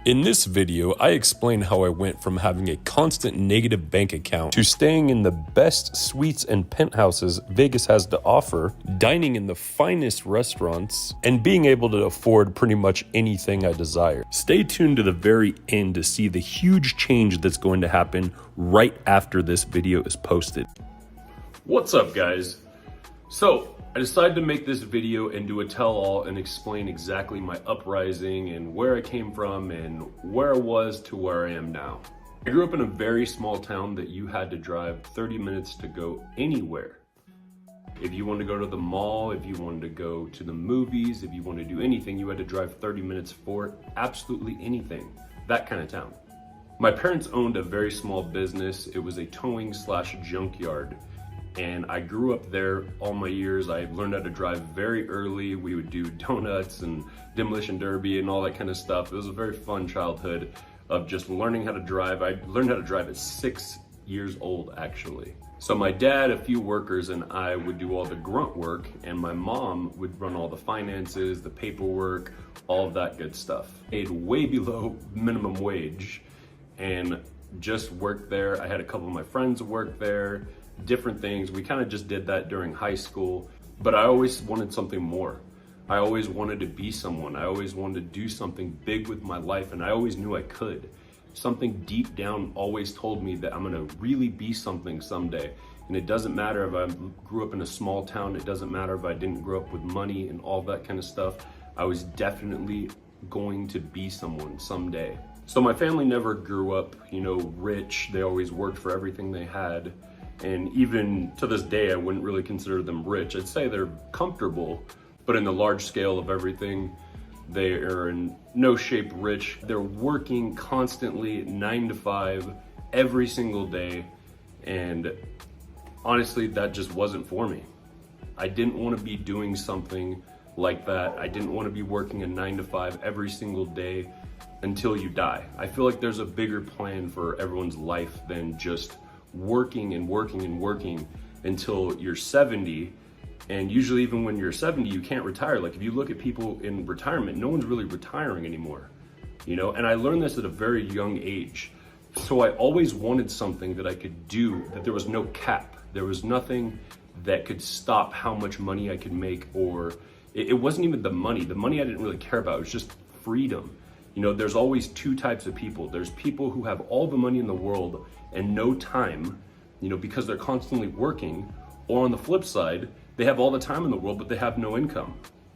In this video, I explain how I went from having a constant negative bank account to staying in the best suites and penthouses Vegas has to offer, dining in the finest restaurants, and being able to afford pretty much anything I desire. Stay tuned to the very end to see the huge change that's going to happen right after this video is posted. What's up, guys? So, I decided to make this video and do a tell-all and explain exactly my uprising and where I came from and where I was to where I am now. I grew up in a very small town that you had to drive 30 minutes to go anywhere. If you wanted to go to the mall, if you wanted to go to the movies, if you wanted to do anything, you had to drive 30 minutes for absolutely anything. That kind of town. My parents owned a very small business. It was a towing / junkyard. And I grew up there all my years. I learned how to drive very early. We would do donuts and demolition derby and all that kind of stuff. It was a very fun childhood of just learning how to drive. I learned how to drive at 6 years old, actually. So my dad, a few workers, and I would do all the grunt work, and my mom would run all the finances, the paperwork, all of that good stuff. Paid way below minimum wage and just worked there. I had a couple of my friends work there. Different things. We kind of just did that during high school, but I always wanted something more. I always wanted to be someone. I always wanted to do something big with my life, and I always knew I could. Something deep down always told me that I'm gonna really be something someday. And it doesn't matter if I grew up in a small town, it doesn't matter if I didn't grow up with money and all that kind of stuff. I was definitely going to be someone someday. So my family never grew up, rich. They always worked for everything they had. And even to this day, I wouldn't really consider them rich. I'd say they're comfortable, but in the large scale of everything, they are in no shape rich. They're working constantly 9 to 5 every single day. And honestly, that just wasn't for me. I didn't want to be doing something like that. I didn't want to be working a 9 to 5 every single day until you die. I feel like there's a bigger plan for everyone's life than just working and working and working until you're 70. And usually even when you're 70, you can't retire. Like if you look at people in retirement, no one's really retiring anymore, and I learned this at a very young age. So I always wanted something that I could do, that there was no cap. There was nothing that could stop how much money I could make, or it wasn't even the money. The money I didn't really care about. It was just freedom. There's always two types of people. There's people who have all the money in the world and no time, because they're constantly working. Or on the flip side, they have all the time in the world, but they have no income,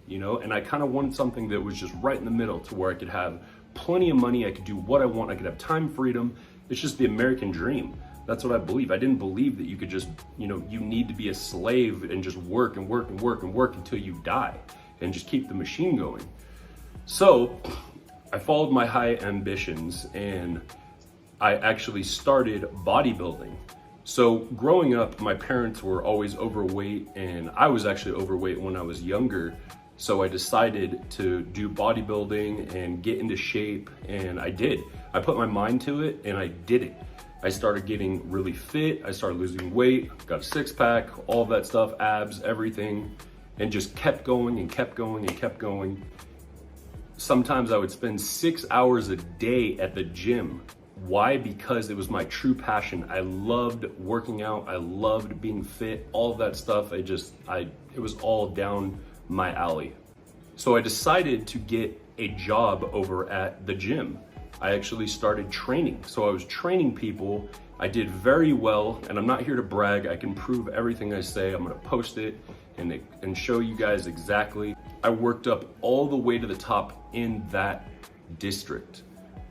and I kind of wanted something that was just right in the middle, to where I could have plenty of money. I could do what I want. I could have time freedom. It's just the American dream. That's what I believe. I didn't believe that you could just, you need to be a slave and just work and work and work and work until you die and just keep the machine going. So I followed my high ambitions and I actually started bodybuilding. So growing up, my parents were always overweight, and I was actually overweight when I was younger. So I decided to do bodybuilding and get into shape, and I did. I put my mind to it and I did it. I started getting really fit. I started losing weight, got a six-pack, all of that stuff, abs, everything, and just kept going and kept going and kept going. Sometimes I would spend 6 hours a day at the gym. Why? Because it was my true passion. I loved working out. I loved being fit, all of that stuff. It was all down my alley. So I decided to get a job over at the gym. I actually started training. So I was training people. I did very well, and I'm not here to brag. I can prove everything I say. I'm gonna post it and show you guys exactly. I worked up all the way to the top in that district,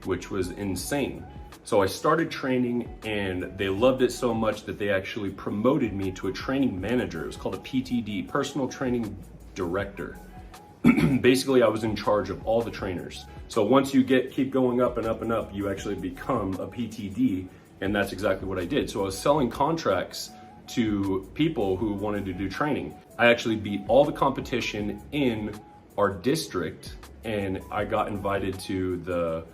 which was insane. So I started training, and they loved it so much that they actually promoted me to a training manager. It was called a PTD, personal training director. Basically, I was in charge of all the trainers. So once you keep going up and up and up, you actually become a PTD, and that's exactly what I did. So I was selling contracts to people who wanted to do training. I actually beat all the competition in our district, and I got invited to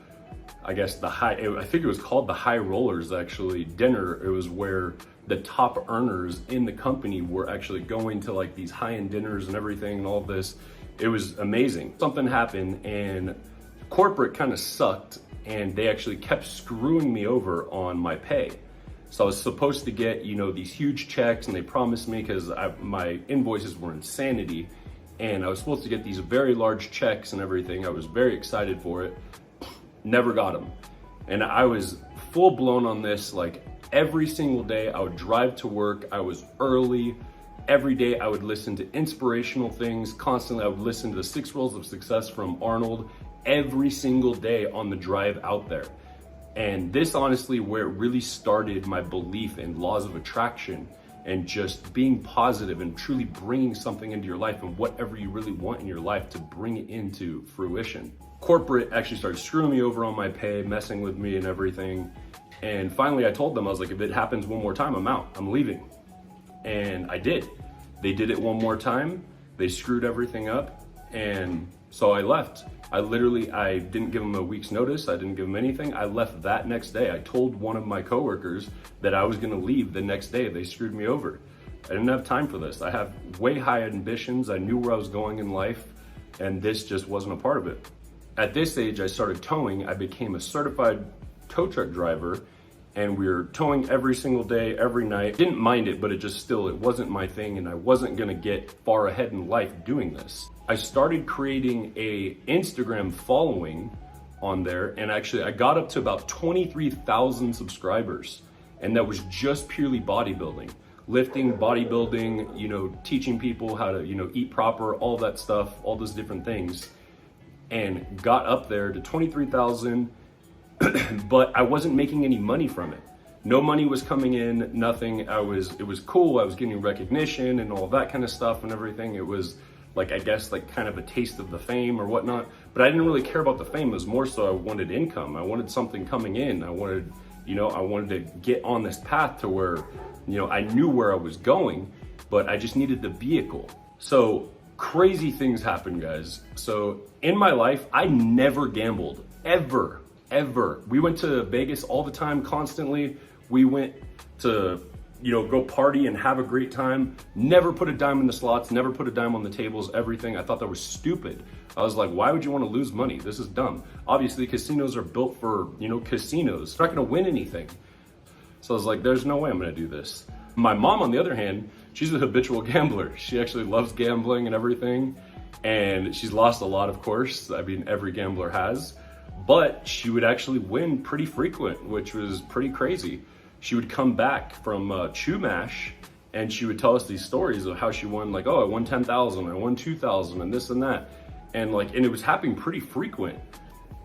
I think it was called the High Rollers, actually, dinner. It was where the top earners in the company were actually going to like these high-end dinners and everything and all this. It was amazing. Something happened and corporate kind of sucked, and they actually kept screwing me over on my pay. So I was supposed to get, you know, these huge checks, and they promised me, because my invoices were insanity, and I was supposed to get these very large checks and everything. I was very excited for it. Never got them. And I was full blown on this, like every single day I would drive to work. I was early. Every day I would listen to inspirational things. Constantly I would listen to the 6 Rules of Success from Arnold every single day on the drive out there. And this honestly where it really started my belief in laws of attraction and just being positive and truly bringing something into your life and whatever you really want in your life to bring it into fruition. Corporate actually started screwing me over on my pay, messing with me and everything. And finally I told them, I was like, if it happens one more time, I'm out, I'm leaving. And I did. They did it one more time. They screwed everything up. And so I left. I didn't give them a week's notice. I didn't give them anything. I left that next day. I told one of my coworkers that I was gonna leave the next day. They screwed me over. I didn't have time for this. I have way high ambitions. I knew where I was going in life, and this just wasn't a part of it. At this age, I started towing. I became a certified tow truck driver, and we were towing every single day, every night. Didn't mind it, but it wasn't my thing, and I wasn't gonna get far ahead in life doing this. I started creating a Instagram following on there, and actually I got up to about 23,000 subscribers, and that was just purely bodybuilding. Lifting, bodybuilding, you know, teaching people how to, you know, eat proper, all that stuff, all those different things, and got up there to 23,000, but I wasn't making any money from it. No money was coming in, nothing. It was cool. I was getting recognition and all that kind of stuff and everything. It was like, I guess, like kind of a taste of the fame or whatnot, but I didn't really care about the fame. It was more so I wanted income. I wanted something coming in. I wanted to get on this path to where, you know, I knew where I was going, but I just needed the vehicle. So crazy things happen, guys. So in my life, I never gambled, ever. We went to Vegas all the time, constantly. We went to, you know, go party and have a great time. Never put a dime in the slots, never put a dime on the tables, everything. I thought that was stupid. I was like, why would you want to lose money? This is dumb. Obviously, casinos are built for, you know, casinos. You're not gonna win anything. So I was like, there's no way I'm gonna do this. My mom, on the other hand, she's a habitual gambler. She actually loves gambling and everything. And she's lost a lot, of course. I mean, every gambler has. But she would actually win pretty frequent, which was pretty crazy. She would come back from Chumash, and she would tell us these stories of how she won, like, oh, I won 10,000, I won 2,000, and this and that. And it was happening pretty frequent.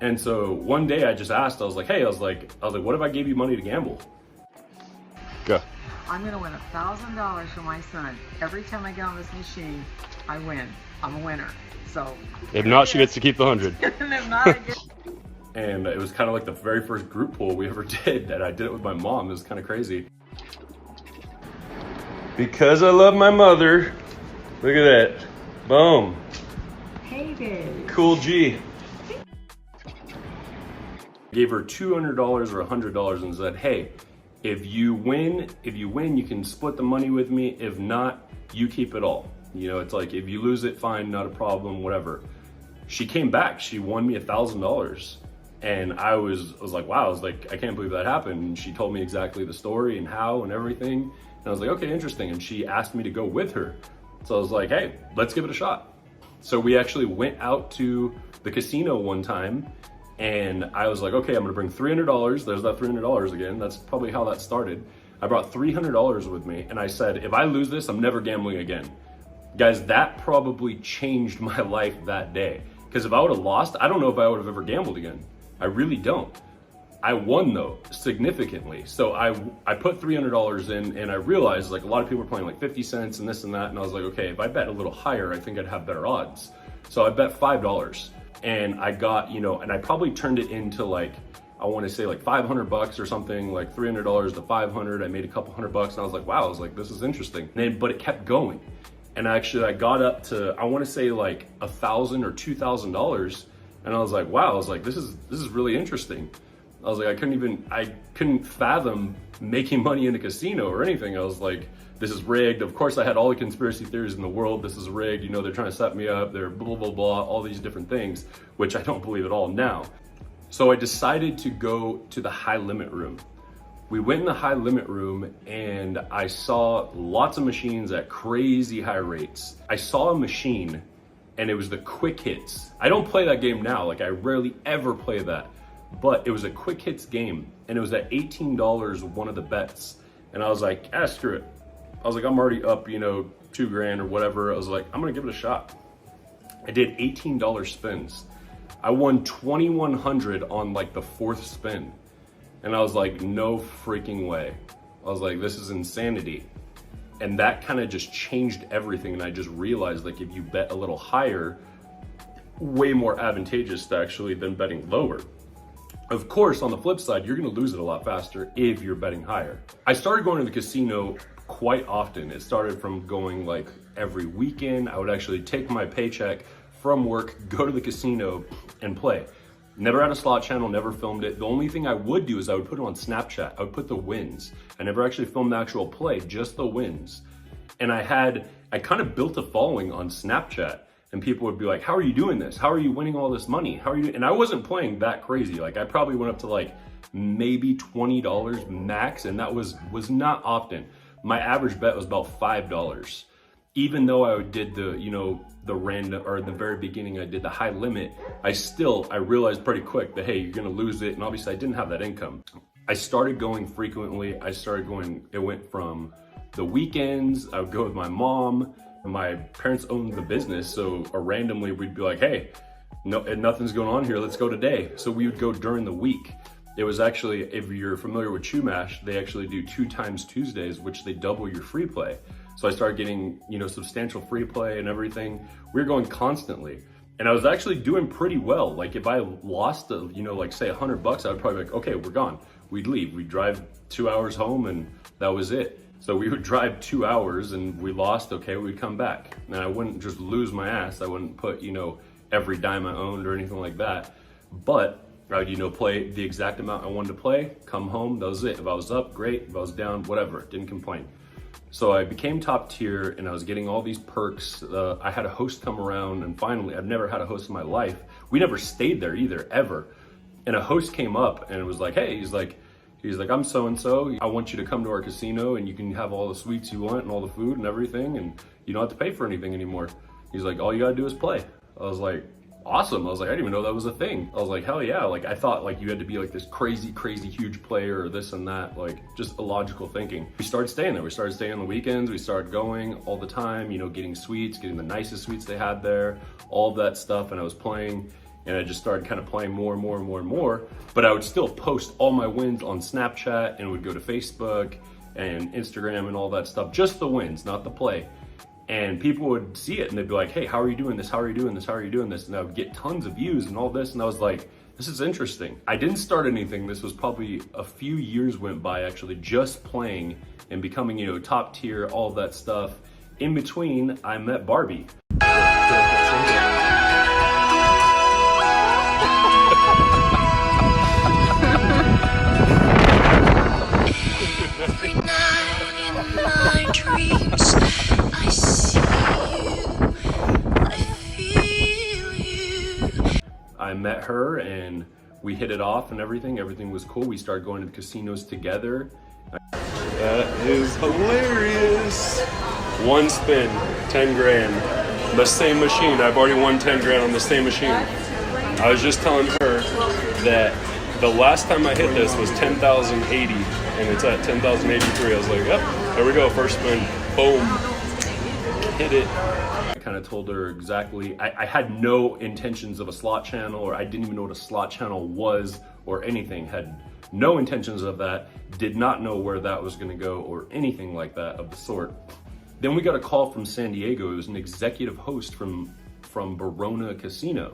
And so one day I just asked, I was like, what if I gave you money to gamble? Go. I'm gonna win $1,000 for my son. Every time I get on this machine, I win. I'm a winner. So if not, she gets to keep the 100. And if not, I get... And it was kind of like the very first group pool we ever did, and I did it with my mom. It was kind of crazy. Because I love my mother. Look at that. Boom. Hey, babe. Cool G. Gave her $200 or $100 and said, hey, if you win, you can split the money with me. If not, you keep it all. You know, it's like, if you lose it, fine, not a problem, whatever. She came back, she won me $1,000. And I was like, wow, I was like, I can't believe that happened. And she told me exactly the story and how and everything. And I was like, okay, interesting. And she asked me to go with her. So I was like, hey, let's give it a shot. So we actually went out to the casino one time, and I was like, okay, I'm gonna bring $300. There's that $300 again. That's probably how that started. I brought $300 with me, and I said, if I lose this, I'm never gambling again. Guys, that probably changed my life that day. Because if I would have lost, I don't know if I would have ever gambled again. I really don't. I won though, significantly. So I put $300 in, and I realized like a lot of people were playing like 50 cents and this and that. And I was like, okay, if I bet a little higher, I think I'd have better odds. So I bet $5, and I got, you know, and I probably turned it into like, I want to say like $500 or something, like $300 to 500. I made a couple $100, and I was like, wow, I was like, this is interesting. But it kept going. And actually I got up to, I want to say like $1,000 or $2,000. And I was like, wow, I was like, this is really interesting. I was like, I couldn't fathom making money in a casino or anything. I was like, this is rigged. Of course I had all the conspiracy theories in the world. This is rigged. You know, they're trying to set me up. They're blah, blah, blah, all these different things, which I don't believe at all now. So I decided to go to the high limit room. We went in the high limit room and I saw lots of machines at crazy high rates. I saw a machine and it was the quick hits. I don't play that game now, like I rarely ever play that, but it was a quick hits game and it was at $18 one of the bets. And I was like, ah, screw it. I was like, I'm already up, you know, $2,000 or whatever. I was like, I'm gonna give it a shot. I did $18 spins. I won 2,100 on like the fourth spin. And I was like, no freaking way. I was like, this is insanity. And that kind of just changed everything. And I just realized, like, if you bet a little higher, way more advantageous to actually than betting lower. Of course, on the flip side, you're gonna lose it a lot faster if you're betting higher. I started going to the casino quite often. It started from going like every weekend. I would actually take my paycheck from work, go to the casino and play. Never had a slot channel, never filmed it. The only thing I would do is I would put it on Snapchat. I would put the wins. I never actually filmed the actual play, just the wins. And I kind of built a following on Snapchat, and people would be like, how are you doing this? How are you winning all this money? How are you? And I wasn't playing that crazy. Like I probably went up to like maybe $20 max, and that was not often. My average bet was about $5. Even though I did the, you know, the random, or at the very beginning I did the high limit, I realized pretty quick that, hey, you're gonna lose it. And obviously I didn't have that income. I started going frequently. It went from the weekends, I would go with my mom. My parents owned the business, so randomly we'd be like, hey, no, nothing's going on here, let's go today. So we would go during the week. It was actually, if you're familiar with Chumash, they actually do 2 times Tuesdays, which they double your free play. So I started getting, you know, substantial free play and everything. We were going constantly. And I was actually doing pretty well. Like if I lost, you know, like say $100, I would probably be like, okay, we're gone. We'd leave. We'd drive 2 hours home and that was it. So we would drive 2 hours and we lost, okay, we'd come back. And I wouldn't just lose my ass. I wouldn't put, you know, every dime I owned or anything like that. But I would, you know, play the exact amount I wanted to play, come home, that was it. If I was up, great. If I was down, whatever, didn't complain. So I became top tier and I was getting all these perks. I had a host come around, and finally, I've never had a host in my life. We never stayed there either, ever. And a host came up and it was like, hey, he's like, I'm so-and-so. I want you to come to our casino and you can have all the sweets you want and all the food and everything, and you don't have to pay for anything anymore. He's like, all you gotta do is play. I was like, awesome. I was like, I didn't even know that was a thing. I was like, hell yeah. Like I thought like you had to be like this crazy huge player or this and that, like just illogical thinking. We started staying there. We started staying on the weekends. We started going all the time, you know, getting sweets, getting the nicest sweets they had there, all of that stuff. And I was playing, and I just started kind of playing more and more. But I would still post all my wins on Snapchat and would go to Facebook and Instagram and all that stuff, just the wins, not the play. And people would see it and they'd be like, hey, how are you doing this? How are you doing this? How are you doing this? And I would get tons of views and all this. And I was like, this is interesting. I didn't start anything. This was probably a few years went by actually just playing and becoming, you know, top tier, all of that stuff. In between, I met Barbie. Every night in my dreams, I see you, I feel you. I met her and we hit it off and everything. Everything was cool. We started going to the casinos together. That is hilarious. One spin, 10 grand. The same machine. I've already won 10 grand on the same machine. I was just telling her that the last time I hit this was 10,080 and it's at 10,083. I was like, yep, there we go, first spin, boom, hit it. I kind of told her exactly, I had no intentions of a slot channel, or I didn't even know what a slot channel was or anything, had no intentions of that, did not know where that was gonna go or anything like that of the sort. Then we got a call from San Diego. It was an executive host from Verona Casino.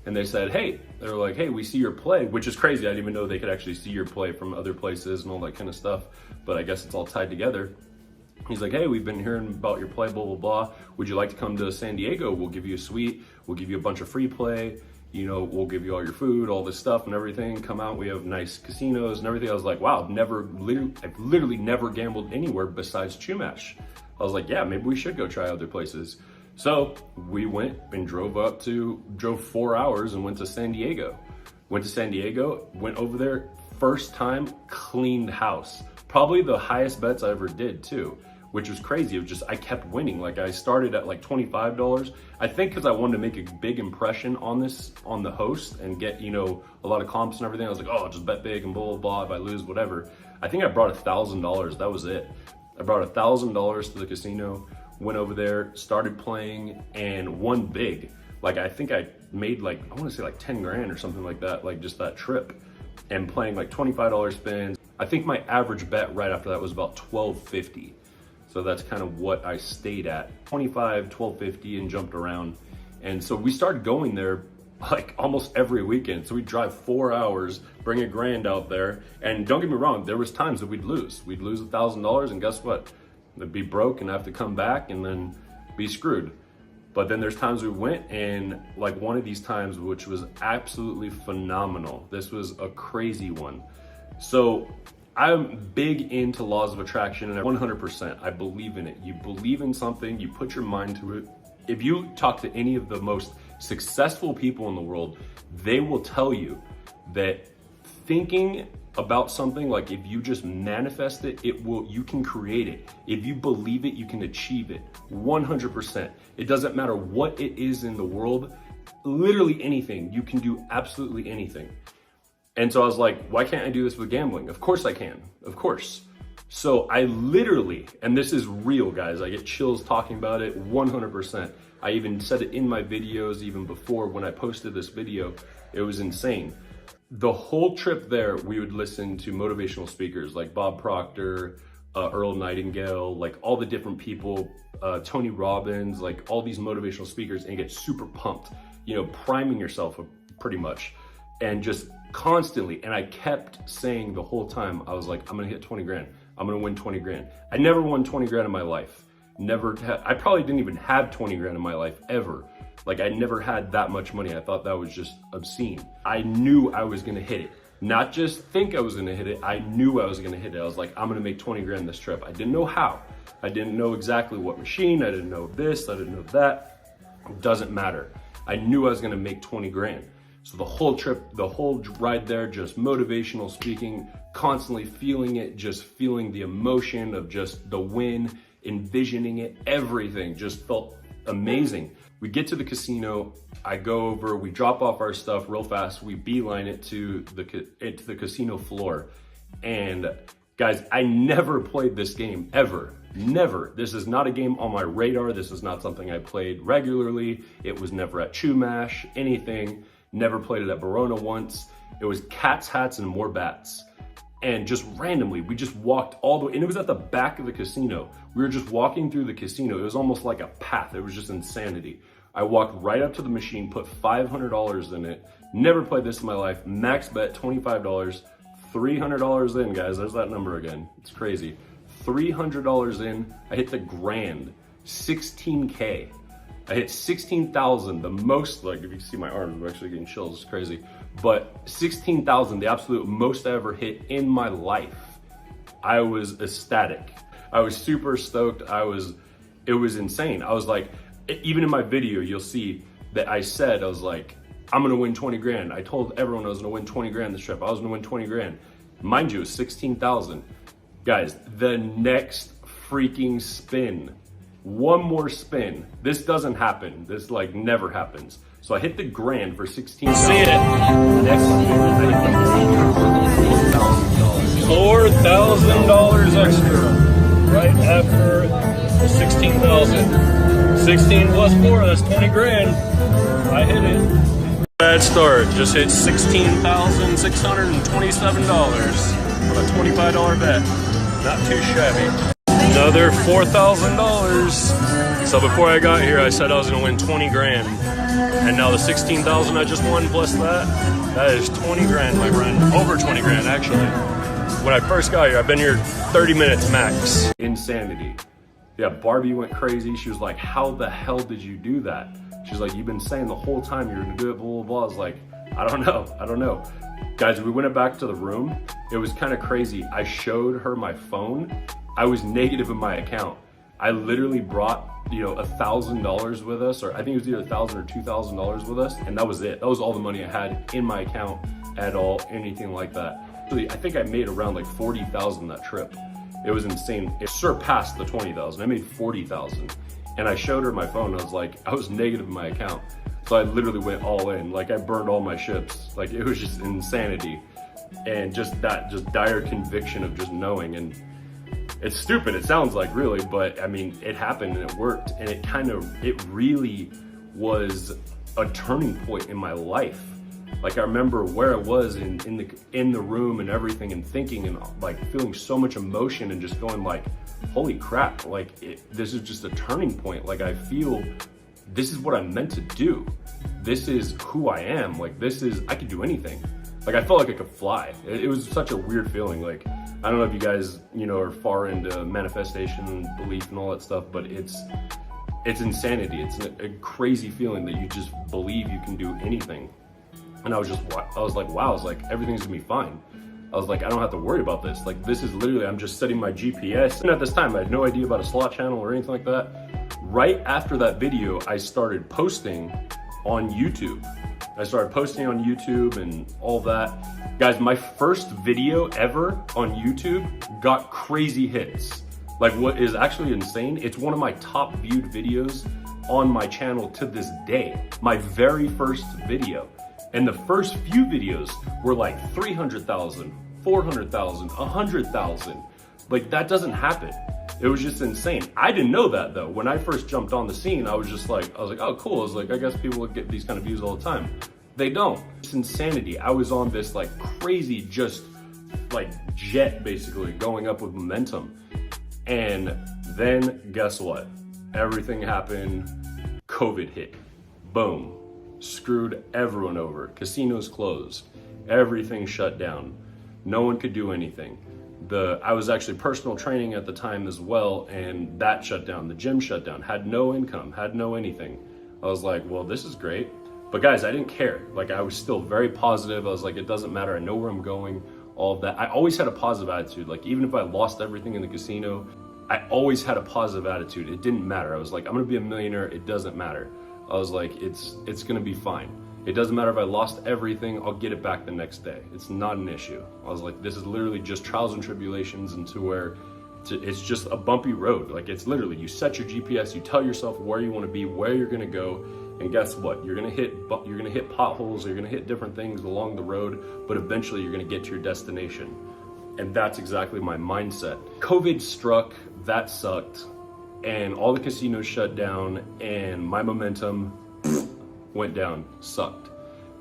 And they said, hey, they were like, hey, we see your play, which is crazy. I didn't even know they could actually see your play from other places and all that kind of stuff. But I guess it's all tied together. He's like, hey, we've been hearing about your play, blah, blah, blah. Would you like to come to San Diego? We'll give you a suite. We'll give you a bunch of free play. You know, we'll give you all your food, all this stuff and everything. Come out, we have nice casinos and everything. I was like, wow, I've literally never gambled anywhere besides Chumash. I was like, yeah, maybe we should go try other places. So we went and drove 4 hours and went to San Diego. Went to San Diego, went over there, first time, cleaned house. Probably the highest bets I ever did too, which was crazy. It was just, I kept winning. Like I started at like $25. I think because I wanted to make a big impression on the host and get, you know, a lot of comps and everything. I was like, oh, just bet big and blah, blah, blah. If I lose, whatever. I think I brought $1,000. That was it. I brought $1,000 to the casino, went over there, started playing and won big. Like I think I made like, I want to say like 10 grand or something like that, like just that trip, and playing like $25 spins. I think my average bet right after that was about $12.50. So that's kind of what I stayed at, 25, $12.50, and jumped around. And so we started going there like almost every weekend. So we'd drive 4 hours, bring $1,000 out there. And don't get me wrong, there was times that we'd lose. We'd lose $1,000 and guess what? They'd be broke and have to come back and then be screwed. But then there's times we went, and like one of these times, which was absolutely phenomenal. This was a crazy one. So I'm big into laws of attraction, and 100%, I believe in it. You believe in something, you put your mind to it. If you talk to any of the most successful people in the world, they will tell you that thinking about something, like if you just manifest it, you can create it. If you believe it, you can achieve it, 100%. It doesn't matter what it is in the world, literally anything, you can do absolutely anything. And so I was like, why can't I do this with gambling? Of course I can, of course. So I literally, and this is real guys, I get chills talking about it, 100%. I even said it in my videos even before when I posted this video, it was insane. The whole trip there, we would listen to motivational speakers like Bob Proctor, Earl Nightingale, like all the different people, Tony Robbins, like all these motivational speakers, and get super pumped, you know, priming yourself pretty much, and just constantly. And I kept saying the whole time, I was like, I'm gonna hit 20 grand. I'm gonna win 20 grand. I never won 20 grand in my life. I probably didn't even have 20 grand in my life ever. Like I never had that much money. I thought that was just obscene. I knew I was gonna hit it. Not just think I was gonna hit it, I knew I was gonna hit it. I was like, I'm gonna make 20 grand this trip. I didn't know how. I didn't know exactly what machine, I didn't know this, I didn't know that. It doesn't matter. I knew I was gonna make 20 grand. So the whole trip, the whole ride there, just motivational speaking, constantly feeling it, just feeling the emotion of just the win, envisioning it, everything just felt amazing. We get to the casino, I go over, we drop off our stuff real fast, we beeline it to the casino floor. And guys, I never played this game, ever, never. This is not a game on my radar. This is not something I played regularly. It was never at Chumash, anything. Never played it at Verona once. It was cats, hats, and more bats. And just randomly, we just walked all the way, and it was at the back of the casino. We were just walking through the casino. It was almost like a path. It was just insanity. I walked right up to the machine, put $500 in it. Never played this in my life. Max bet $25, $300 in, guys. There's that number again. It's crazy. $300 in, I hit the grand, 16K. I hit 16,000, the most, like if you see my arms, I'm actually getting chills, it's crazy. But 16,000, the absolute most I ever hit in my life. I was ecstatic. I was super stoked. It was insane. I was like, even in my video, you'll see that I said, I was like, I'm gonna win 20 grand. I told everyone I was gonna win 20 grand this trip. I was gonna win 20 grand. Mind you, it was 16,000. Guys, the next freaking spin, one more spin. This doesn't happen. This like never happens. So I hit the grand for 16,000. See it. Next spin, I hit the $4,000 extra right after the 16,000. 16 plus 4, that's 20 grand. I hit it. Bad start. Just hit $16,627 on a $25 bet. Not too shabby. Another $4,000. So before I got here, I said I was gonna win 20 grand. And now the 16,000 I just won plus that is 20 grand, my friend. Over 20 grand, actually. When I first got here, I've been here 30 minutes max. insanity. Yeah, Barbie went crazy. She was like, how the hell did you do that? She's like, you've been saying the whole time you're gonna do it, blah, blah, blah. I was like, I don't know. Guys, we went back to the room. It was kind of crazy. I showed her my phone. I was negative in my account. I literally brought, $1,000 with us, or I think it was either $1,000 or $2,000 with us, and that was it. That was all the money I had in my account. at all, anything like that. Actually, I think I made around like 40,000 that trip. It was insane. It surpassed the 20,000. I made 40,000. And I showed her my phone. I was like, I was negative in my account. So I literally went all in. Like I burned all my ships. Like it was just insanity. And just that, just dire conviction of just knowing. And it's stupid, it sounds like, really, but I mean, it happened and it worked. And it really was a turning point in my life. Like I remember where I was in the room and everything, and thinking and like feeling so much emotion and just going like, holy crap, like this is just a turning point. Like I feel this is what I'm meant to do. This is who I am. Like I could do anything. Like I felt like I could fly. It was such a weird feeling. Like, I don't know if you guys, are far into manifestation and belief and all that stuff, but it's insanity. It's a crazy feeling that you just believe you can do anything. And I was like, wow, I was like, everything's gonna be fine. I was like, I don't have to worry about this. Like, this is literally, I'm just setting my GPS. And at this time, I had no idea about a slot channel or anything like that. Right after that video, I started posting on YouTube. I started posting on YouTube and all that. Guys, my first video ever on YouTube got crazy hits. Like, what is actually insane, it's one of my top viewed videos on my channel to this day. My very first video. And the first few videos were like 300,000, 400,000, 100,000. Like, that doesn't happen. It was just insane. I didn't know that though. When I first jumped on the scene, I was like, oh cool. I was like, I guess people would get these kind of views all the time. They don't. It's insanity. I was on this like crazy, just like jet basically, going up with momentum. And then guess what? Everything happened. COVID hit. Boom. Screwed everyone over. Casinos closed. Everything shut down. No one could do anything. I was actually personal training at the time as well, and that shut down. The gym shut down. Had no income, had no anything. I was like, well, this is great. But guys, I didn't care. Like, I was still very positive. I was like, it doesn't matter. I know where I'm going, all of that. I always had a positive attitude. Like, even if I lost everything in the casino, I always had a positive attitude. It didn't matter. I was like, I'm gonna be a millionaire. It doesn't matter. I was like, it's gonna be fine. It doesn't matter if I lost everything, I'll get it back the next day. It's not an issue. I was like, this is literally just trials and tribulations, into where it's just a bumpy road. Like, it's literally, you set your GPS, you tell yourself where you wanna be, where you're gonna go, and guess what? You're gonna hit potholes, or you're gonna hit different things along the road, but eventually you're gonna get to your destination. And that's exactly my mindset. COVID struck, that sucked, and all the casinos shut down, and my momentum went down, sucked,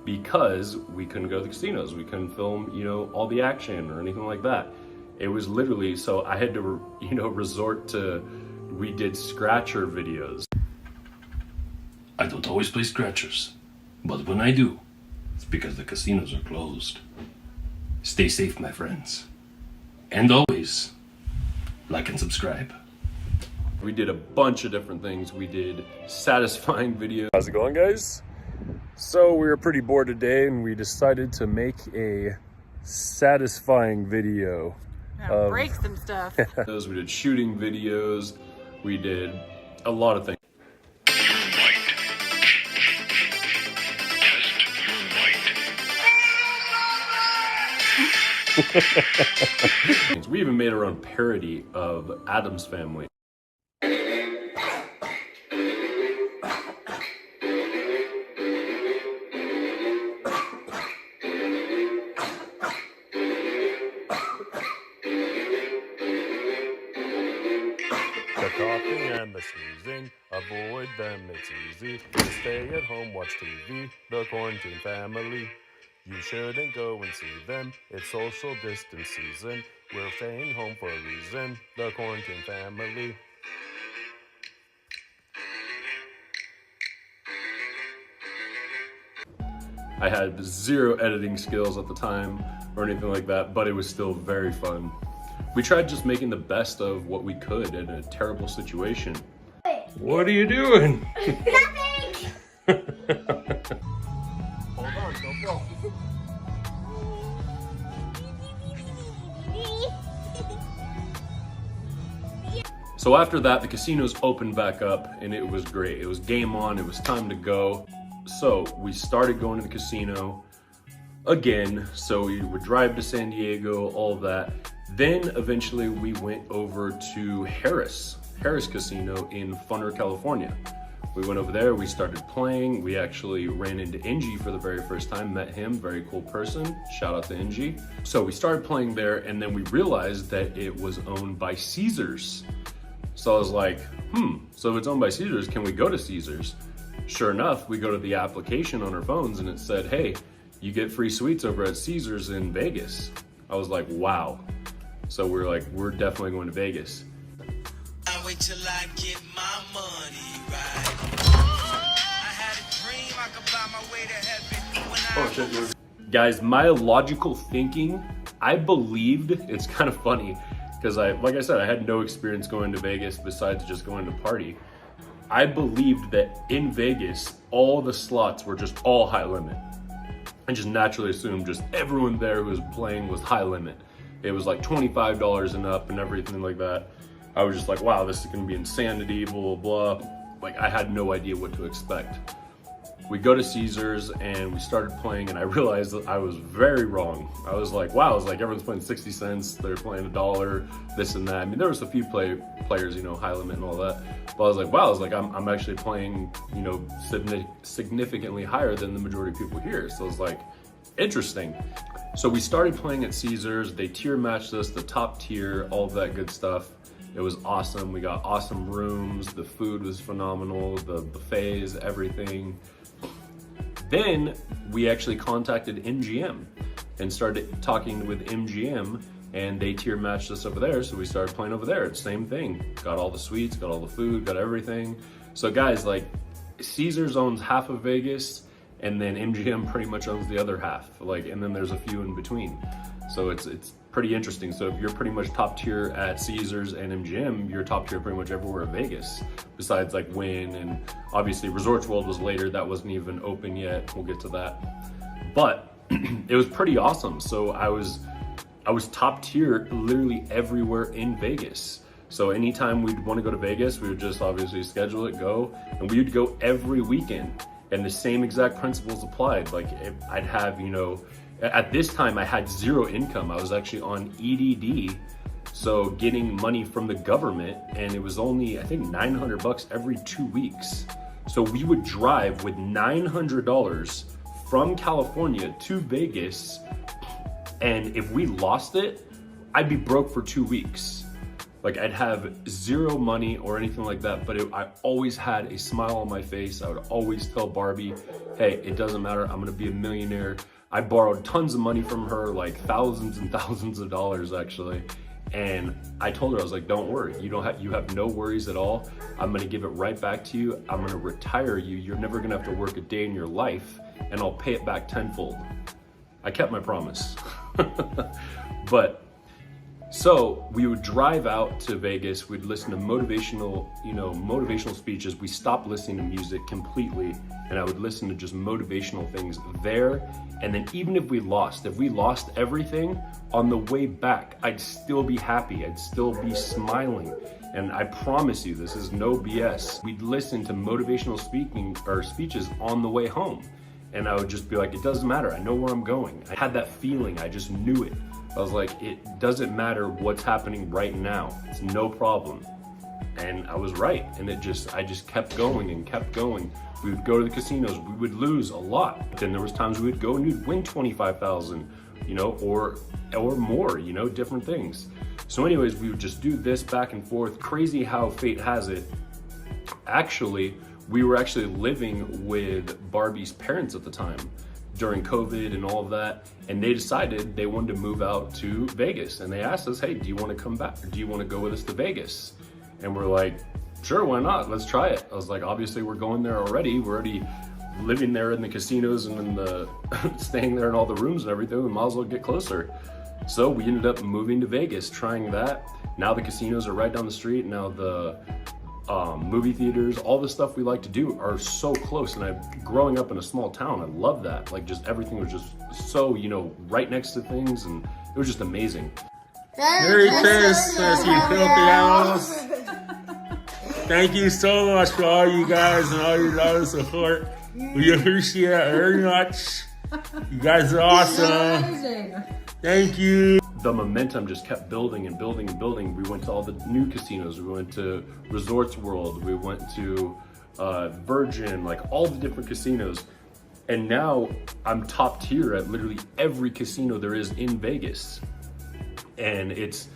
because we couldn't go to the casinos. We couldn't film, all the action or anything like that. It was literally, so I had to, resort to, we did scratcher videos. I don't always play scratchers, but when I do, it's because the casinos are closed. Stay safe, my friends. And always, like and subscribe. We did a bunch of different things. We did satisfying videos. How's it going, guys? So we were pretty bored today, and we decided to make a satisfying video. Break some stuff. We did shooting videos. We did a lot of things. We even made our own parody of Addams Family. The coughing and the sneezing, avoid them, it's easy. To stay at home, watch TV, the quarantine family. You shouldn't go and see them, it's social distance season. We're staying home for a reason, the quarantine family. I had zero editing skills at the time or anything like that, but it was still very fun. We tried just making the best of what we could in a terrible situation. What are you doing? Nothing! Hold on, don't go. So after that, the casinos opened back up, and it was great. It was game on, it was time to go. So we started going to the casino. again. So we would drive to San Diego, all of that. Then eventually we went over to Harris Casino in Funner, California. We went over there, we started playing. We actually ran into Ingy for the very first time, met him, very cool person. Shout out to Ingy. So we started playing there, and then we realized that it was owned by Caesars. So I was like, so if it's owned by Caesars, can we go to Caesars? Sure enough, we go to the application on our phones and it said, hey, you get free suites over at Caesars in Vegas. I was like, wow. So we're like, we're definitely going to Vegas. I wait till I get my money right. I had a dream I could buy my way to heaven when Guys, my logical thinking, I believed, it's kind of funny, because like I said, I had no experience going to Vegas besides just going to party. I believed that in Vegas, all the slots were just all high limit. I just naturally assumed just everyone there who was playing was high limit. It was like $25 and up and everything like that. I was just like, wow, this is gonna be insanity, blah, blah, blah. Like, I had no idea what to expect. We go to Caesars and we started playing, and I realized that I was very wrong. I was like, wow, everyone's playing 60 cents, they're playing $1, this and that. I mean, there was a few players, you know, high limit and all that. But I was like, wow, I'm actually playing, you know, significantly higher than the majority of people here. So I was like, interesting. So we started playing at Caesars. They tier matched us, the top tier, all of that good stuff. It was awesome. We got awesome rooms. The food was phenomenal. The buffets, everything. Then we actually contacted MGM and started talking with MGM, and they tier matched us over there. So we started playing over there. It's same thing. Got all the suites, got all the food, got everything. So guys, like, Caesars owns half of Vegas, and then MGM pretty much owns the other half. Like, and then there's a few in between. So it's pretty interesting. So if you're pretty much top tier at Caesars and MGM, you're top tier pretty much everywhere in Vegas, besides like Wynn, and obviously Resorts World was later. That wasn't even open yet. We'll get to that. But it was pretty awesome. So I was top tier literally everywhere in Vegas. So anytime we'd want to go to Vegas, we would just obviously schedule it, go, and we would go every weekend. And the same exact principles applied. Like, I'd have, you know, at this time I had zero income. I was actually on EDD, so getting money from the government, and it was only, I think, $900 every 2 weeks. So we would drive with $900 from California to Vegas, and if we lost it, I'd be broke for 2 weeks. Like, I'd have zero money or anything like that, but I always had a smile on my face. I would always tell Barbie, hey, it doesn't matter, I'm gonna be a millionaire. I borrowed tons of money from her, like thousands and thousands of dollars actually. And I told her, I was like, don't worry, you have no worries at all. I'm gonna give it right back to you. I'm gonna retire you. You're never gonna have to work a day in your life, and I'll pay it back tenfold. I kept my promise. But so we would drive out to Vegas, we'd listen to motivational speeches. We stopped listening to music completely, and I would listen to just motivational things there. And then even if we lost everything, on the way back, I'd still be happy, I'd still be smiling. And I promise you, this is no BS. We'd listen to motivational speeches on the way home. And I would just be like, it doesn't matter, I know where I'm going. I had that feeling, I just knew it. I was like, it doesn't matter what's happening right now. It's no problem. And I was right. And I just kept going and kept going. We would go to the casinos, we would lose a lot. Then there was times we would go and we'd win 25,000, you know, or more, you know, different things. So anyways, we would just do this back and forth. Crazy how fate has it. Actually, we were actually living with Barbie's parents at the time during COVID and all of that, and they decided they wanted to move out to Vegas, and they asked us, hey, do you want to come back? Do you want to go with us to Vegas? And we're like, sure, why not? Let's try it. I was like, obviously we're going there already. We're already living there in the casinos and in the staying there in all the rooms and everything. We might as well get closer. So we ended up moving to Vegas, trying that. Now the casinos are right down the street. Now the movie theaters, all the stuff we like to do are so close. And growing up in a small town, I love that. Like, just everything was just so, you know, right next to things, and it was just amazing. Merry Christmas, you filthy animals. Thank you so much for all you guys and all your love and support. We appreciate it very much. You guys are awesome. Amazing. Thank you. The momentum just kept building and building and building. We went to all the new casinos. We went to Resorts World. We went to Virgin, like all the different casinos. And now I'm top tier at literally every casino there is in Vegas. And it's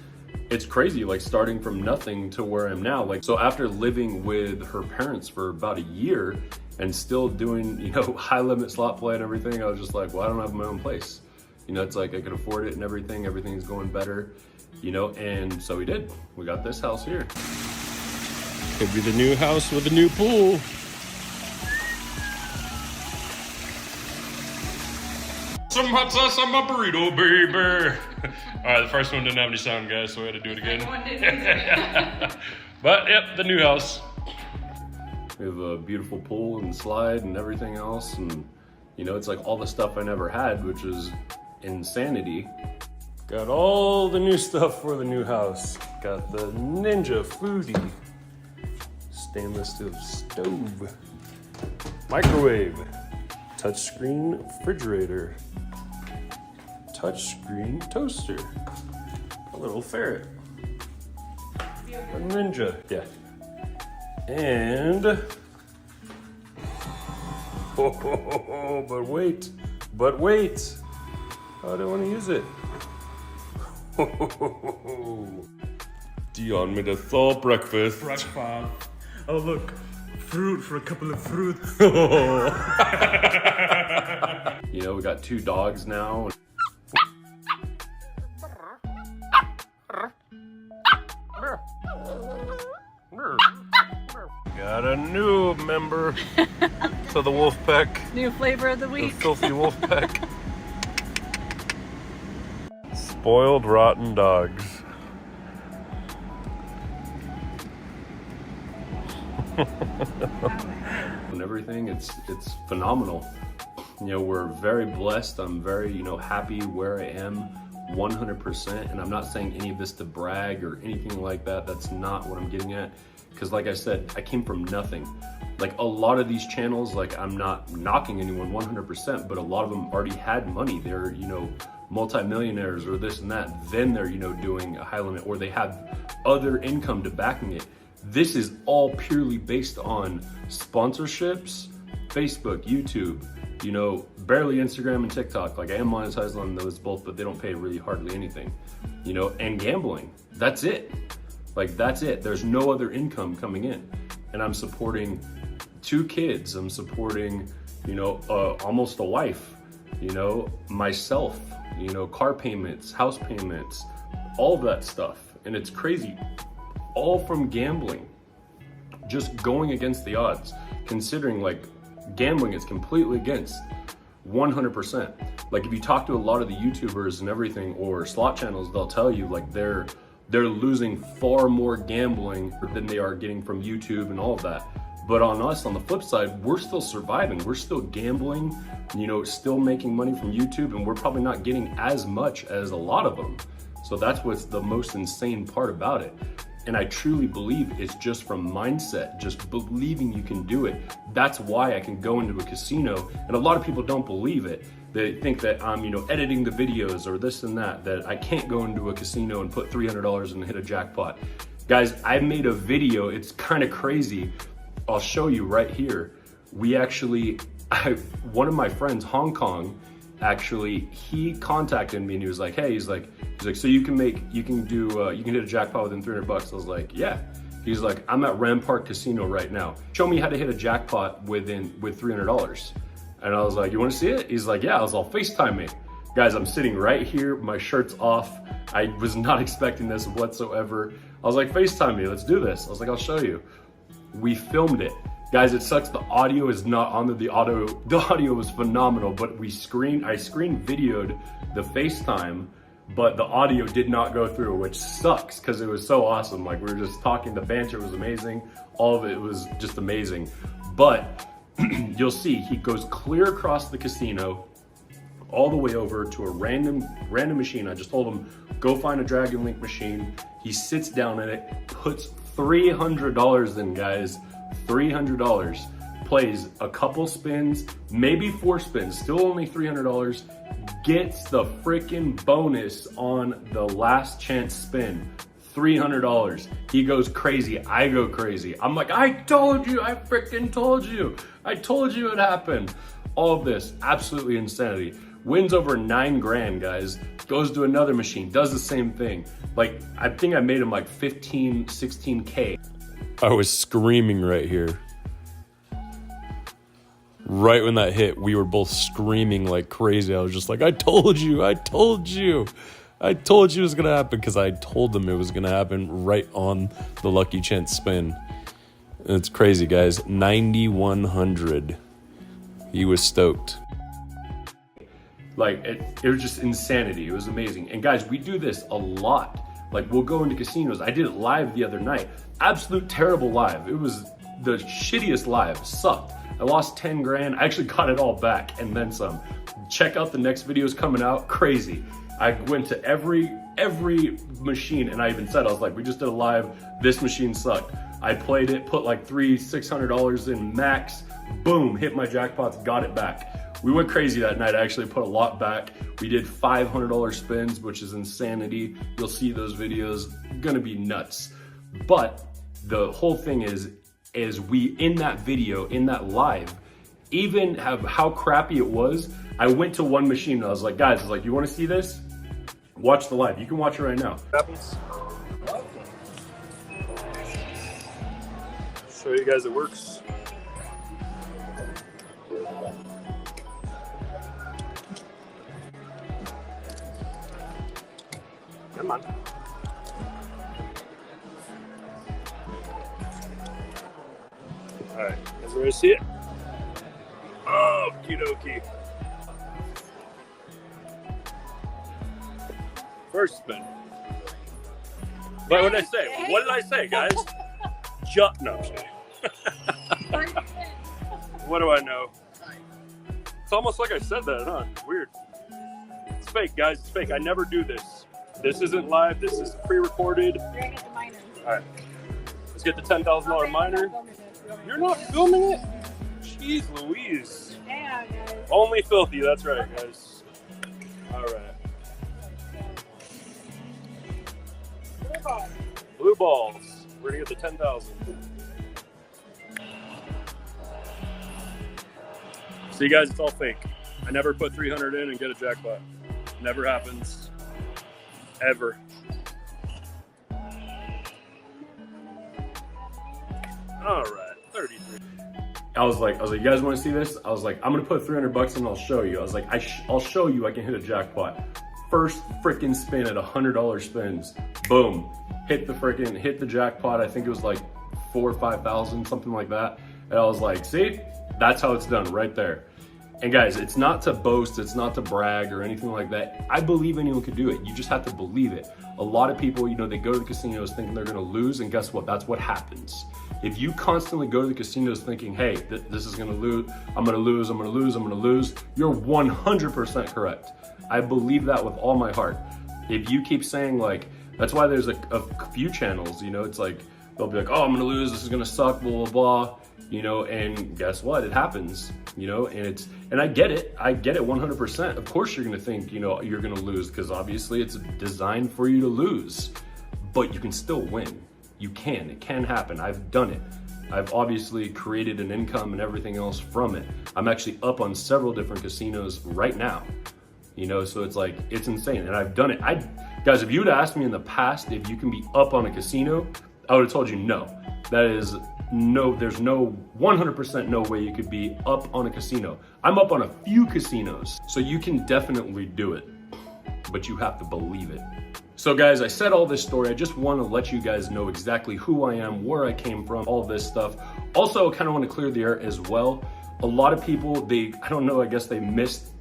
crazy, like starting from nothing to where I'm now. Like, so after living with her parents for about a year and still doing, you know, high limit slot play and everything, I was just like, well, I don't have my own place. You know, it's like I could afford it and everything. Everything's going better, you know, and so we did. We got this house here. Could be the new house with a new pool. Some hot sauce on my burrito, baby. All right, the first one didn't have any sound, guys, so we had to do it again. But yep, the new house. We have a beautiful pool and slide and everything else, and you know, it's like all the stuff I never had, which is insanity. Got all the new stuff for the new house. Got the Ninja Foodie stainless steel stove, microwave, touchscreen refrigerator, touchscreen toaster, a little ferret, a Ninja, yeah, and but wait, how do I want to use it? Dion made us all breakfast. Oh look, fruit for a couple of fruits. You know, we got 2 dogs now. Got a new member to the wolf pack. New flavor of the The week. filthy wolf pack. Spoiled rotten dogs. And everything, it's phenomenal. You know, we're very blessed. I'm very, you know, happy where I am 100%. And I'm not saying any of this to brag or anything like that. That's not what I'm getting at. Because like I said, I came from nothing. Like a lot of these channels, like I'm not knocking anyone 100%, but a lot of them already had money. They're, you know, multimillionaires or this and that. Then they're, you know, doing a high limit, or they have other income to backing it. This is all purely based on sponsorships, Facebook, YouTube, you know, barely Instagram and TikTok. Like I am monetized on those both, but they don't pay really hardly anything, you know, and gambling. That's it. Like that's it. There's no other income coming in. And I'm supporting 2 kids. I'm supporting, you know, almost a wife, you know, myself, you know, car payments, house payments, all that stuff. And it's crazy. All from gambling, just going against the odds, considering like gambling is completely against 100%. Like if you talk to a lot of the YouTubers and everything or slot channels, they'll tell you like they're losing far more gambling than they are getting from YouTube and all of that. But on us, on the flip side, we're still surviving. We're still gambling, you know, still making money from YouTube, and we're probably not getting as much as a lot of them. So that's what's the most insane part about it. And I truly believe it's just from mindset, just believing you can do it. That's why I can go into a casino, and a lot of people don't believe it. They think that I'm, you know, editing the videos or this and that I can't go into a casino and put $300 and hit a jackpot. Guys, I made a video, it's kind of crazy. I'll show you right here. We actually, one of my friends, Hong Kong, actually, he contacted me and he was like, hey, he's like, so you can hit a jackpot within $300. I was like, yeah. He's like, I'm at Rampart Casino right now. Show me how to hit a jackpot with $300. And I was like, you want to see it? He's like, yeah. I was all, FaceTime me. Guys, I'm sitting right here. My shirt's off. I was not expecting this whatsoever. I was like, FaceTime me. Let's do this. I was like, I'll show you. We filmed it. Guys, it sucks the audio is not on the audio was phenomenal, but I screen videoed the FaceTime, but the audio did not go through, which sucks because it was so awesome. Like we were just talking, the banter was amazing. All of it was just amazing. But you'll see he goes clear across the casino all the way over to a random machine. I just told him, go find a Dragon Link machine. He sits down in it, puts $300 in, guys. $300, plays a couple spins, maybe 4 spins, still only $300, gets the freaking bonus on the last chance spin. $300. He goes crazy. I go crazy. I'm like, I told you, I freaking told you. I told you it happened. All of this, absolutely insanity. Wins over 9 grand, guys. Goes to another machine, does the same thing. Like, I think I made him like 15, 16K. I was screaming right here. Right when that hit, we were both screaming like crazy. I was just like, I told you, I told you. I told you it was gonna happen, because I told them it was gonna happen right on the lucky chance spin. And it's crazy, guys. 9,100. He was stoked. Like, it was just insanity. It was amazing. And guys, we do this a lot. Like, we'll go into casinos. I did it live the other night. Absolute terrible live. It was the shittiest live. Sucked. I lost 10 grand. I actually got it all back and then some. Check out the next videos coming out. Crazy. I went to every machine, and I even said, I was like, we just did a live. This machine sucked. I played it, put like $600 in max. Boom, hit my jackpots, got it back. We went crazy that night. I actually put a lot back. We did $500 spins, which is insanity. You'll see those videos, gonna be nuts. But the whole thing is we, in that video, in that live, even have how crappy it was, I went to one machine and I was like, guys, I was like, you wanna see this? Watch the live, you can watch it right now. Happens. Show you guys it works. Come on. All right, guys ready to see it? Oh, okie dokie. First spin. What did I say? What did I say, guys? No, I'm kidding. What do I know? It's almost like I said that, huh? Weird. It's fake, guys. It's fake. I never do this. This isn't live. This is pre-recorded. You're gonna get the minor. All right. Let's get the $10,000 minor. You're not filming it? Jeez Louise. Yeah, guys. Only filthy. That's right, guys. All right. Blue balls. We're gonna get the 10,000. See, guys, it's all fake. I never put 300 in and get a jackpot. Never happens. Ever. All right, 33. I was like, you guys want to see this? I was like, I'm gonna put 300 bucks in and I'll show you. I was like, I'll show you I can hit a jackpot. First freaking spin at $100 spins. Boom. Hit the jackpot. I think it was like 4,000 or 5,000, something like that. And I was like, see, that's how it's done right there. And guys, it's not to boast, it's not to brag or anything like that. I believe anyone could do it. You just have to believe it. A lot of people, you know, they go to the casinos thinking they're gonna lose, and guess what? That's what happens. If you constantly go to the casinos thinking, hey, this is gonna lose, I'm gonna lose, I'm gonna lose, I'm gonna lose, you're 100% correct. I believe that with all my heart. If you keep saying like, that's why there's a few channels, you know, it's like, they'll be like, oh, I'm gonna lose, this is gonna suck, blah, blah, blah. You know, and guess what? It happens, you know, and I get it 100%. Of course you're gonna think, you know, you're gonna lose, because obviously it's designed for you to lose, but you can still win. It can happen. I've done it. I've obviously created an income and everything else from it. I'm actually up on several different casinos right now, you know, so it's like, it's insane, and I've done it. Guys, if you would have asked me in the past if you can be up on a casino, I would have told you no. There's no 100% no way you could be up on a casino. I'm up on a few casinos, so you can definitely do it, but you have to believe it. So guys, I said all this story. I just want to let you guys know exactly who I am, where I came from, all this stuff. Also, I kind of want to clear the air as well. A lot of people, I don't know, I guess they missed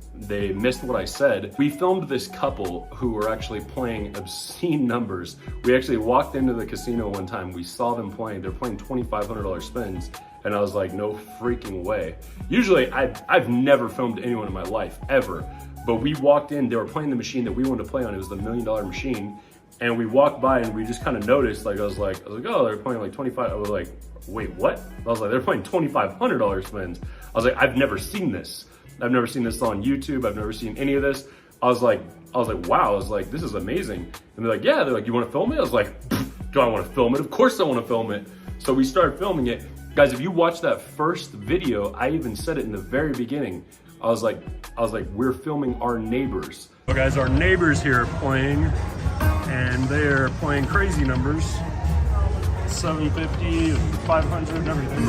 what I said. We filmed this couple who were actually playing obscene numbers. We actually walked into the casino one time. We saw them playing. They're playing $2,500 spins. And I was like, no freaking way. Usually, I've never filmed anyone in my life, ever. But we walked in, they were playing the machine that we wanted to play on. It was the $1 million machine. And we walked by and we just kind of noticed, like, I was like, oh, they're playing like 25. I was like, wait, what? I was like, they're playing $2,500 spins. I was like, I've never seen this. I've never seen this on YouTube. I've never seen any of this. I was like, wow. I was like, this is amazing. And they're like, yeah. They're like, you want to film it? I was like, do I want to film it? Of course I want to film it. So we started filming it. Guys, if you watch that first video, I even said it in the very beginning. I was like, we're filming our neighbors. So guys, our neighbors here are playing, and they're playing crazy numbers. 750, 500, and everything.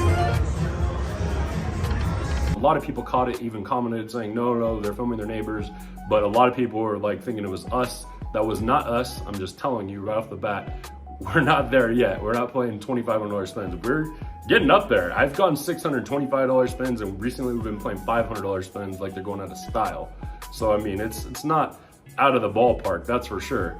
A lot of people caught it, even commented saying, no, they're filming their neighbors. But a lot of people were like thinking it was us. That was not us. I'm just telling you right off the bat, we're not there yet. We're not playing $2,500 spins. We're getting up there. I've gotten $625 spins, and recently we've been playing $500 spins like they're going out of style. So, I mean, it's not out of the ballpark, that's for sure.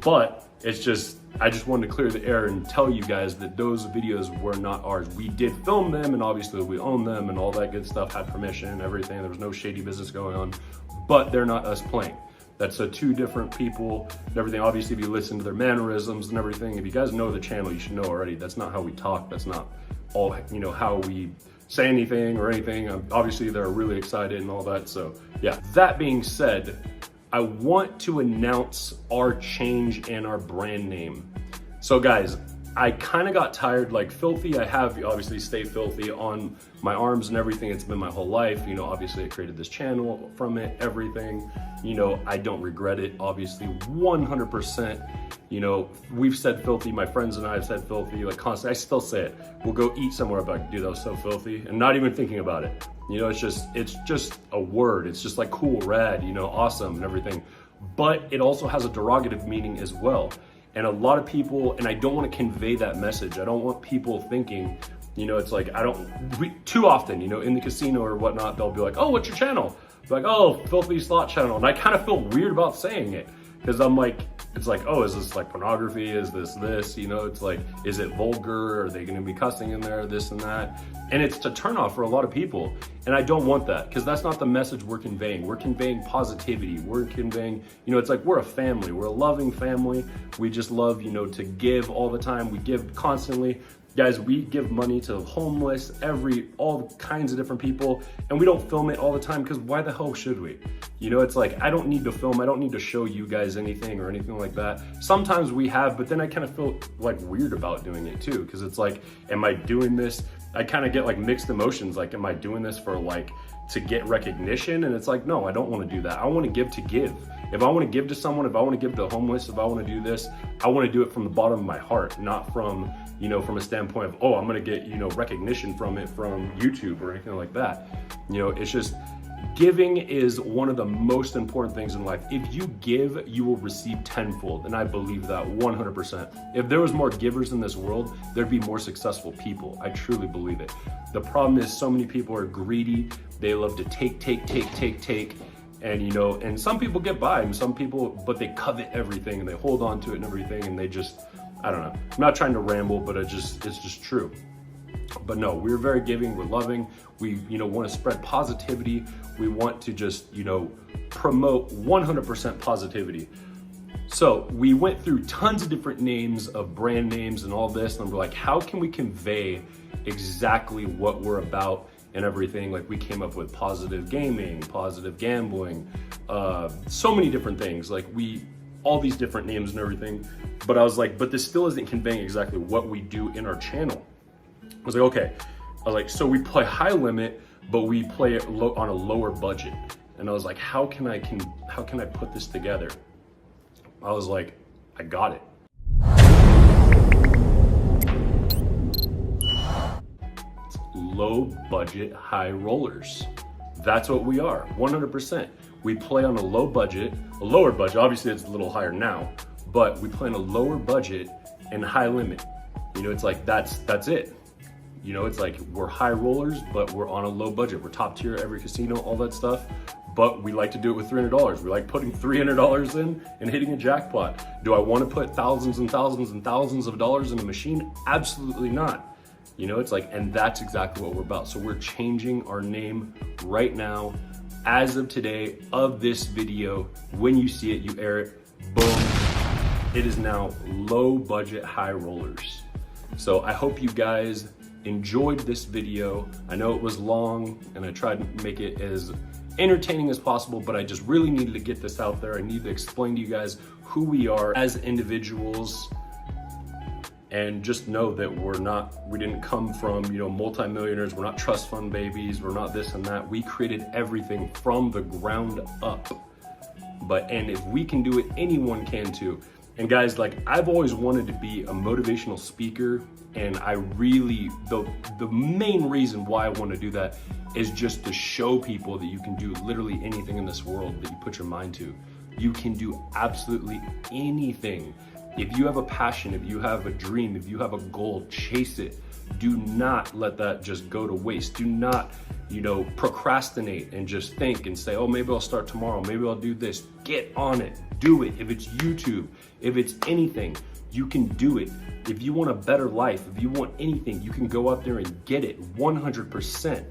But it's just, I just wanted to clear the air and tell you guys that those videos were not ours. We did film them, and obviously we own them and all that good stuff, had permission and everything. There was no shady business going on, but they're not us playing. That's two different people and everything. Obviously, if you listen to their mannerisms and everything, if you guys know the channel, you should know already. That's not how we talk. That's not all, you know, how we say anything or anything. Obviously, they're really excited and all that. So yeah, that being said, I want to announce our change in our brand name. So guys, I kind of got tired, like Filthy, I have obviously Stay Filthy on my arms and everything. It's been my whole life. You know, obviously I created this channel from it, everything. You know, I don't regret it, obviously, 100%. You know, we've said Filthy, my friends and I have said Filthy, like constantly, I still say it. We'll go eat somewhere, but like, dude, that was so filthy, and not even thinking about it. You know, it's just a word. It's just like cool, rad, you know, awesome and everything. But it also has a derogative meaning as well. And a lot of people, and I don't want to convey that message. I don't want people thinking, you know, it's like, too often, you know, in the casino or whatnot, they'll be like, oh, what's your channel? Like, oh, Filthy Slot Channel. And I kind of feel weird about saying it, because I'm like, it's like, oh, is this like pornography? Is this, you know, it's like, is it vulgar? Are they going to be cussing in there, this and that? And it's a turnoff for a lot of people. And I don't want that, because that's not the message we're conveying. We're conveying positivity. We're conveying, you know, it's like we're a family. We're a loving family. We just love, you know, to give all the time. We give constantly. Guys, we give money to homeless, all kinds of different people, and we don't film it all the time, because why the hell should we? You know, it's like, I don't need to film, I don't need to show you guys anything or anything like that. Sometimes we have, but then I kind of feel like weird about doing it too, because it's like, am I doing this? I kind of get like mixed emotions, like, am I doing this for like, to get recognition? And it's like, no, I don't want to do that. I want to give to give. If I want to give to someone, if I want to give to the homeless, if I want to do this, I want to do it from the bottom of my heart, not from, you know, from a standpoint of, oh, I'm going to get, you know, recognition from it from YouTube or anything like that. You know, it's just, giving is one of the most important things in life. If you give, you will receive tenfold. And I believe that 100%. If there was more givers in this world, there'd be more successful people. I truly believe it. The problem is so many people are greedy. They love to take. And, you know, and some people get by, and some people, but they covet everything and they hold on to it and everything, and they just, I don't know. I'm not trying to ramble, but it's just true. But no, we're very giving, we're loving. We, you know, want to spread positivity. We want to just, you know, promote 100% positivity. So we went through tons of different names of brand names and all this, and we're like, how can we convey exactly what we're about and everything? Like, we came up with positive gaming, positive gambling, so many different things. Like, all these different names and everything. But I was like, but this still isn't conveying exactly what we do in our channel. I was like, okay. I was like, so we play high limit, but we play it on a lower budget. And I was like, how can I put this together? I was like, I got it. It's low budget, high rollers. That's what we are, 100%. We play on a lower budget, obviously it's a little higher now, but we play on a lower budget and high limit. You know, it's like, that's it. You know, it's like, we're high rollers, but we're on a low budget. We're top tier, every casino, all that stuff. But we like to do it with $300. We like putting $300 in and hitting a jackpot. Do I want to put thousands and thousands and thousands of dollars in a machine? Absolutely not. You know, it's like, and that's exactly what we're about. So we're changing our name right now. As of today of this video, when you see it, you air it, boom, It is now low budget, high rollers. So I hope you guys enjoyed this video. I know it was long and I tried to make it as entertaining as possible, but I just really needed to get this out there. I need to explain to you guys who we are as individuals, and just know that we didn't come from, you know, multimillionaires. We're not trust fund babies. We're not this and that. We created everything from the ground up. And if we can do it, anyone can too. And guys, like, I've always wanted to be a motivational speaker, and I really, the main reason why I want to do that is just to show people that you can do literally anything in this world that you put your mind to. You can do absolutely anything. If you have a passion, if you have a dream, if you have a goal, chase it. Do not let that just go to waste. Do not, you know, procrastinate and just think and say, oh, maybe I'll start tomorrow. Maybe I'll do this. Get on it. Do it. If it's YouTube, if it's anything, you can do it. If you want a better life, if you want anything, you can go out there and get it 100%.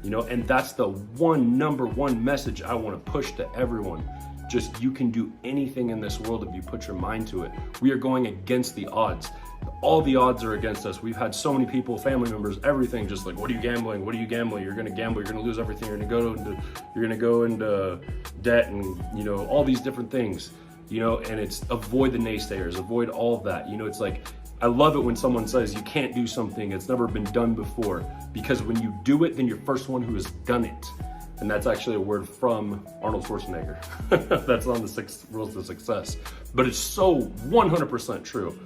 You know, and that's the number one message I want to push to everyone. Just, you can do anything in this world if you put your mind to it. We are going against the odds. All the odds are against us. We've had so many people, family members, everything, just like, what are you gambling? What are you gambling? You're gonna gamble, you're gonna lose everything, you're gonna go into debt, and, you know, all these different things, you know, and it's avoid the naysayers, avoid all of that. You know, it's like, I love it when someone says you can't do something, it's never been done before, because when you do it, then you're the first one who has done it. And that's actually a word from Arnold Schwarzenegger. That's on the 6 rules to success. But it's so 100% true.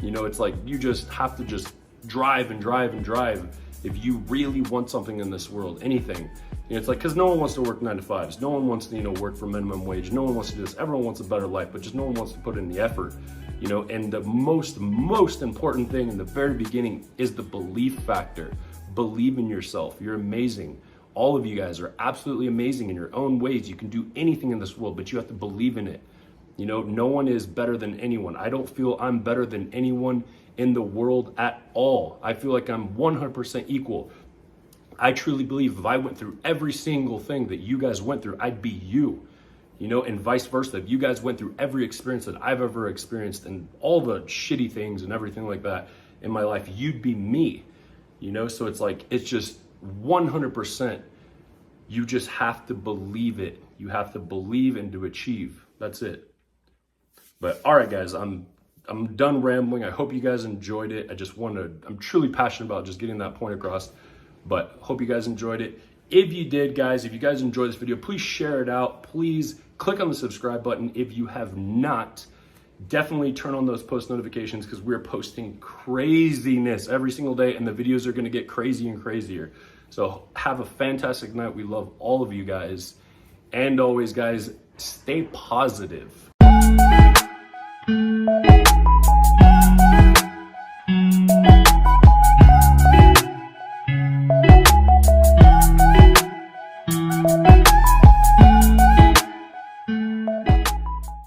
You know, it's like, you just have to just drive and drive and drive if you really want something in this world, anything. You know, it's like, because no one wants to work 9 to 5s. No one wants to, you know, work for minimum wage. No one wants to do this. Everyone wants a better life, but just no one wants to put in the effort. You know, and the most important thing in the very beginning is the belief factor. Believe in yourself. You're amazing. All of you guys are absolutely amazing in your own ways. You can do anything in this world, but you have to believe in it. You know, no one is better than anyone. I don't feel I'm better than anyone in the world at all. I feel like I'm 100% equal. I truly believe if I went through every single thing that you guys went through, I'd be you. You know, and vice versa. If you guys went through every experience that I've ever experienced and all the shitty things and everything like that in my life, you'd be me. You know, so it's like, it's just 100%. You just have to believe it. You have to believe and to achieve. That's it. But all right, guys, I'm done rambling. I hope you guys enjoyed it. I'm truly passionate about just getting that point across, but hope you guys enjoyed it. If you did, guys, if you guys enjoyed this video, please share it out. Please click on the subscribe button. If you have not, definitely turn on those post notifications, because we're posting craziness every single day, and the videos are going to get crazy and crazier. So have a fantastic night. We love all of you guys. And always, guys, stay positive.